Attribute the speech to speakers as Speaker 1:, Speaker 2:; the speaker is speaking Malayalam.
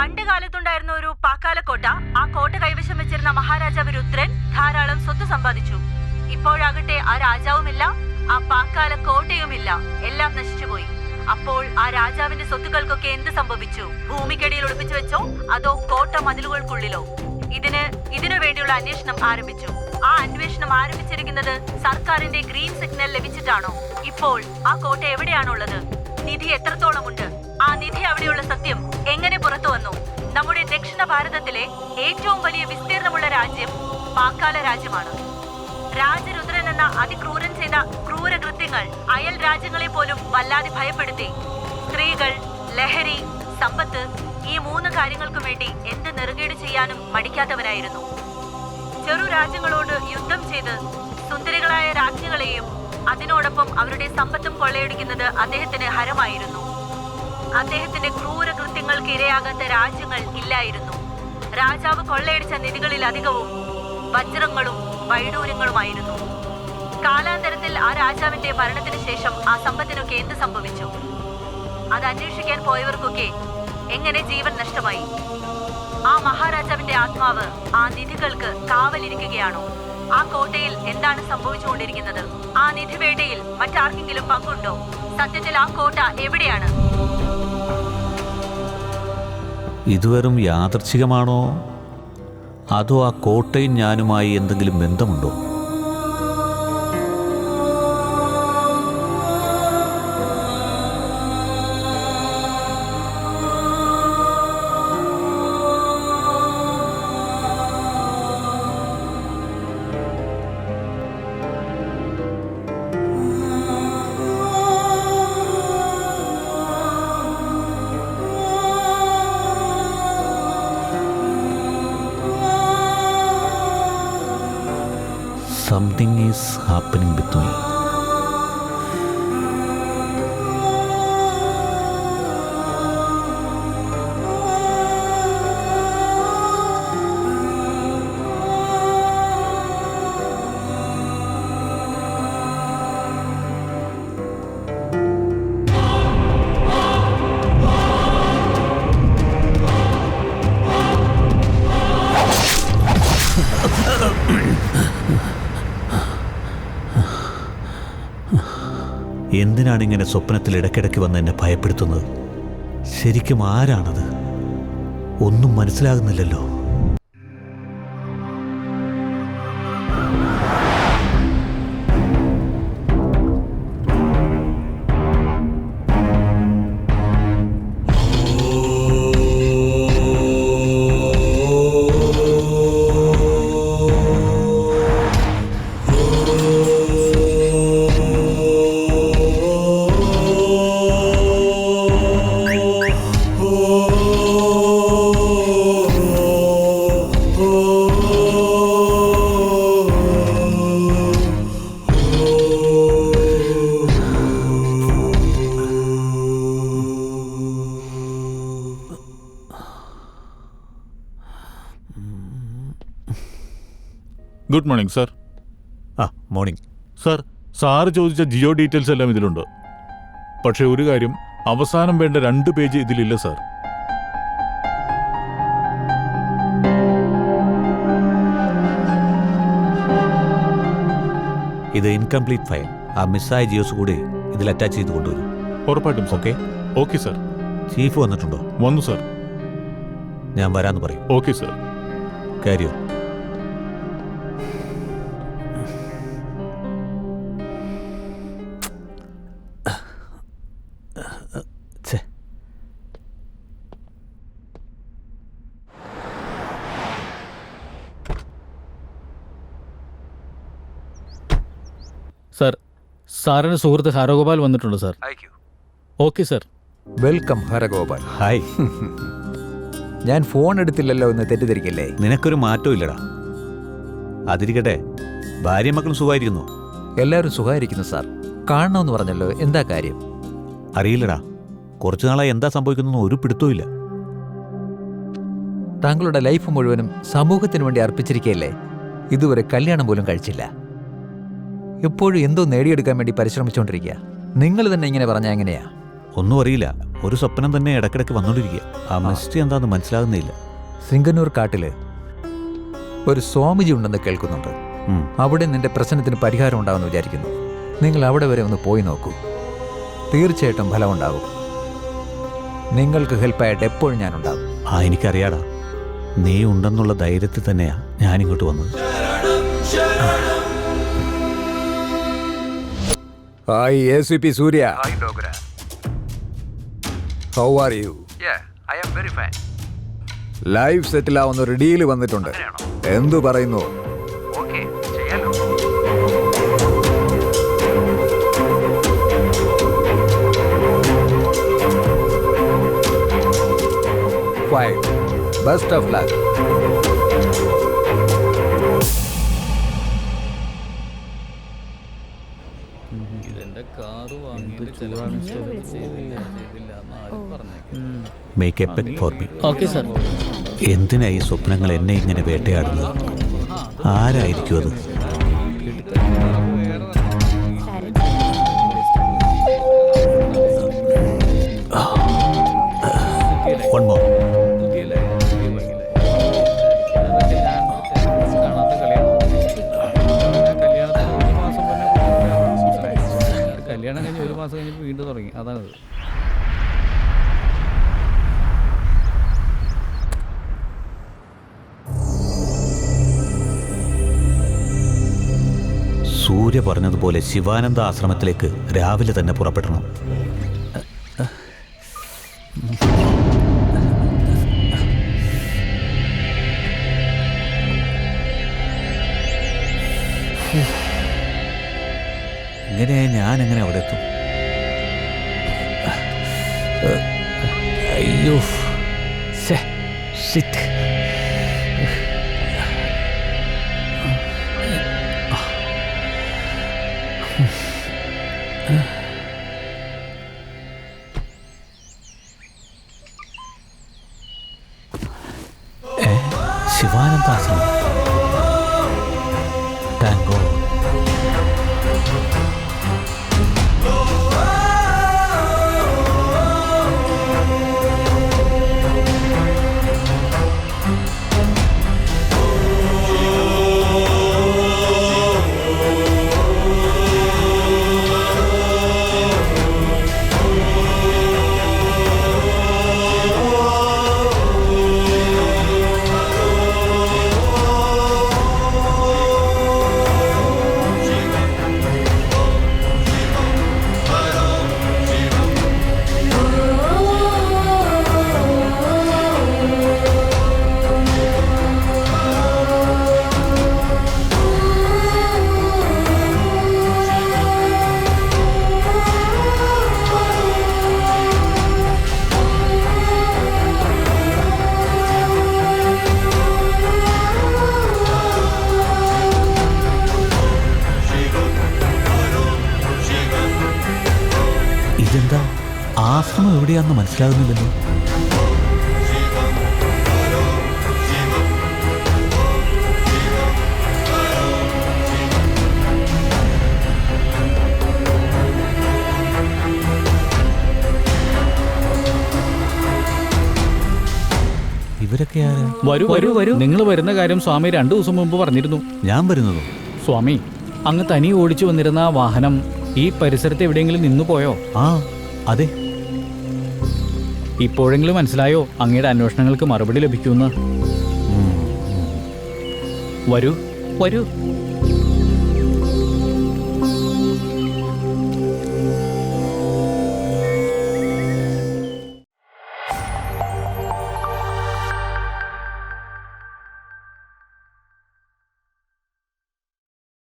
Speaker 1: പണ്ട് കാലത്തുണ്ടായിരുന്ന ഒരു പാക്കാലക്കോട്ട, ആ കോട്ട കൈവശം വെച്ചിരുന്ന മഹാരാജാവ് രുദ്രൻ ധാരാളം സ്വത്ത് സമ്പാദിച്ചു. ഇപ്പോഴാകട്ടെ ആ രാജാവുമില്ല, ആ പാക്കാല കോട്ടയുമില്ല, എല്ലാം നശിച്ചുപോയി. അപ്പോൾ ആ രാജാവിന്റെ സ്വത്തുക്കൾക്കൊക്കെ എന്ത് സംഭവിച്ചു? ഭൂമിക്കടിയിൽ ഒളിപ്പിച്ചു വെച്ചോ അതോ കോട്ട മതിലുകൾക്കുള്ളിലോ? ഇതിനു വേണ്ടിയുള്ള അന്വേഷണം ആരംഭിച്ചു. ആ അന്വേഷണം ആരംഭിച്ചിരിക്കുന്നത് സർക്കാരിന്റെ ഗ്രീൻ സിഗ്നൽ ലഭിച്ചിട്ടാണോ? ഇപ്പോൾ ആ കോട്ട എവിടെയാണുള്ളത്? നിധി എത്രത്തോളമുണ്ട്? ആ നിധി അവിടെയുള്ള സത്യം എങ്ങനെ പുറത്തു വന്നു? നമ്മുടെ ദക്ഷിണ ഭാരതത്തിലെ ഏറ്റവും വലിയ വിസ്തീർണമുള്ള രാജ്യം പാക്കാല രാജ്യമാണ്. രാജരുദ്രൻ എന്ന അതിക്രൂരൻ ചെയ്ത ക്രൂരകൃത്യങ്ങൾ അയൽ രാജ്യങ്ങളെ പോലും വല്ലാതെ ഭയപ്പെടുത്തി. സ്ത്രീകൾ, ലഹരി, സമ്പത്ത്, ഈ 3 കാര്യങ്ങൾക്കും വേണ്ടി എന്ത് നെറുകേട് ചെയ്യാനും മടിക്കാത്തവനായിരുന്നു. ചെറു രാജ്യങ്ങളോട് യുദ്ധം ചെയ്ത് സുന്ദരികളായ രാജ്ഞികളെയും അതിനോടൊപ്പം അവരുടെ സമ്പത്തും കൊള്ളയടിക്കുന്നത് അദ്ദേഹത്തിന് ഹരമായിരുന്നു. അദ്ദേഹത്തിന്റെ ക്രൂരകൃത്യങ്ങൾക്ക് ഇരയാകാത്ത രാജ്യങ്ങൾ ഇല്ലായിരുന്നു. രാജാവ് കൊള്ളയടിച്ച നിധികളിൽ അധികവും വജ്രങ്ങളും വൈഡൂര്യങ്ങളുമായിരുന്നു. കാലാന്തരത്തിൽ ആ രാജാവിന്റെ മരണത്തിന് ശേഷം ആ സമ്പത്തിനൊക്കെ എന്ത് സംഭവിച്ചു? അത് അന്വേഷിക്കാൻ പോയവർക്കൊക്കെ എങ്ങനെ ജീവൻ നഷ്ടമായി? ആ മഹാരാജാവിന്റെ ആത്മാവ് ആ നിധികൾക്ക് കാവലിരിക്കുകയാണോ? ആ കോട്ടയിൽ എന്താണ് സംഭവിച്ചുകൊണ്ടിരിക്കുന്നത്? ആ നിധി വേട്ടയിൽ മറ്റാർക്കെങ്കിലും പങ്കുണ്ടോ? സത്യത്തിൽ ആ കോട്ട എവിടെയാണ്?
Speaker 2: ഇതുവരും യാദൃച്ഛികമാണോ അതോ ആ കോട്ടയും ഞാനുമായി എന്തെങ്കിലും ബന്ധമുണ്ടോ? Something is happening with me. എന്തിനാണിങ്ങനെ സ്വപ്നത്തിൽ ഇടയ്ക്കിടയ്ക്ക് വന്ന് എന്നെ ഭയപ്പെടുത്തുന്നത്? ശരിക്കും ആരാണത്? ഒന്നും മനസ്സിലാകുന്നില്ലല്ലോ.
Speaker 3: Good morning sir.
Speaker 2: Morning
Speaker 3: sir, sir ചോദിച്ച ജിയോ ഡീറ്റെയിൽസ് എല്ലാം ഇതിലുണ്ട്. പക്ഷേ ഒരു കാര്യം, അവസാനം വേണ്ട 2 പേജ് ഇതിലില്ല സാർ.
Speaker 2: ഇത് ഇൻകംപ്ലീറ്റ് ഫയൽ. ആ മിസ്സായ ജിയോസ് കൂടി ഇതിൽ അറ്റാച്ച് ചെയ്ത് കൊണ്ടുവരും.
Speaker 3: ഉറപ്പായിട്ടും sir.
Speaker 2: Okay
Speaker 3: okay sir.
Speaker 2: Chief വന്നിട്ടുണ്ടോ?
Speaker 3: വന്നു സാർ.
Speaker 2: ഞാൻ വരാമെന്ന് പറയും.
Speaker 3: Okay sir.
Speaker 2: കാര്യോ?
Speaker 4: സാർ, സാറിൻ്റെ സുഹൃത്ത് ഹരഗോപാൽ വന്നിട്ടുണ്ട് sir. Okay sir.
Speaker 5: Welcome Haragopal.
Speaker 2: Hi.
Speaker 5: ഞാൻ ഫോൺ എടുത്തില്ലല്ലോ എന്ന് തെറ്റിദ്ധരിക്കല്ലേ?
Speaker 2: നിനക്കൊരു മാറ്റവും ഇല്ലടാ. അതിരിക്കട്ടെ, ഭാര്യ മക്കളും സുഖമായിരിക്കുന്നു?
Speaker 5: എല്ലാവരും സുഖമായിരിക്കുന്നു സാർ. കാണണമെന്ന് പറഞ്ഞല്ലോ, എന്താ കാര്യം?
Speaker 2: അറിയില്ലടാ, കുറച്ചു നാളായി എന്താ സംഭവിക്കുന്നതെന്ന് ഒരു പിടുത്തവും ഇല്ല.
Speaker 5: താങ്കളുടെ ലൈഫ് മുഴുവനും സമൂഹത്തിന് വേണ്ടി അർപ്പിച്ചിരിക്കുകയല്ലേ? ഇതുവരെ കല്യാണം പോലും കഴിച്ചില്ല. എപ്പോഴും എന്തോ നേടിയെടുക്കാൻ വേണ്ടി പരിശ്രമിച്ചുകൊണ്ടിരിക്കുക. നിങ്ങൾ തന്നെ ഇങ്ങനെ പറഞ്ഞാൽ എങ്ങനെയാ?
Speaker 2: ഒന്നും അറിയില്ല. ഒരു സ്വപ്നം തന്നെ ഇടയ്ക്കിടയ്ക്ക് വന്നുകൊണ്ടിരിക്കുക. ആ മിസ്റ്ററി എന്താന്ന് മനസ്സിലാകുന്നില്ല.
Speaker 5: സിംഗന്നൂർ കാട്ടില് ഒരു സ്വാമിജി ഉണ്ടെന്ന് കേൾക്കുന്നുണ്ട്.
Speaker 2: ഉം.
Speaker 5: അവിടെ നിന്റെ പ്രശ്നത്തിന് പരിഹാരം ഉണ്ടാവുമെന്ന് വിചാരിക്കുന്നു. നിങ്ങൾ അവിടെ വരെ ഒന്ന് പോയി നോക്കൂ. തീർച്ചയായിട്ടും ഫലമുണ്ടാകും. നിങ്ങൾക്ക് ഹെൽപ്പായിട്ട് എപ്പോഴും ഞാനുണ്ടാകും.
Speaker 2: എനിക്കറിയാടാ, നീ ഉണ്ടെന്നുള്ള ധൈര്യത്തിൽ തന്നെയാ ഞാനിങ്ങോട്ട് വന്നത്.
Speaker 5: Hi ACP Surya. How are you? Life settle ആവുന്ന ഒരു ഡീല് വന്നിട്ടുണ്ട്. എന്തു പറയുന്നു? Fine. Best of luck.
Speaker 2: Make A pet for me.
Speaker 4: Okay sir.
Speaker 2: എന്തിനാ ഈ സ്വപ്നങ്ങൾ എന്നെ ഇങ്ങനെ വേട്ടയാടുന്നത്? ആരായിരിക്കും അത്? One more.
Speaker 4: കല്യാണം കഴിഞ്ഞ് 1 മാസം കഴിഞ്ഞപ്പോൾ വീണ്ടും തുടങ്ങി. അതാണത്.
Speaker 2: സൂര്യ പറഞ്ഞതുപോലെ ശിവാനന്ദ ആശ്രമത്തിലേക്ക് രാവിലെ തന്നെ പുറപ്പെടണം. ഇങ്ങനെ ഞാനെങ്ങനെ അവിടെ എത്തും? അയ്യോ, ഷിറ്റ്. ശിവാനന്ദാശ്രമം. താങ്കോ. ഇതെന്താ? ആശ്രമം എവിടെയാണെന്ന് മനസ്സിലാകുന്നില്ലല്ലോ. ഇവരൊക്കെ ആരാ?
Speaker 4: വരൂ വരൂ വരൂ. നിങ്ങൾ വരുന്ന കാര്യം സ്വാമി 2 ദിവസം മുമ്പ് പറഞ്ഞിരുന്നു.
Speaker 2: ഞാൻ വരുന്നതോ?
Speaker 4: സ്വാമി, അങ്ങ് തനി ഓടിച്ചു വന്നിരുന്ന ആ വാഹനം ഈ പരിസരത്ത് എവിടെയെങ്കിലും നിന്നു പോയോ?
Speaker 2: ആ, അതെ.
Speaker 4: ഇപ്പോഴെങ്കിലും മനസ്സിലായോ അങ്ങയുടെ അന്വേഷണങ്ങൾക്ക് മറുപടി ലഭിക്കുമെന്ന്? വരൂ വരൂ.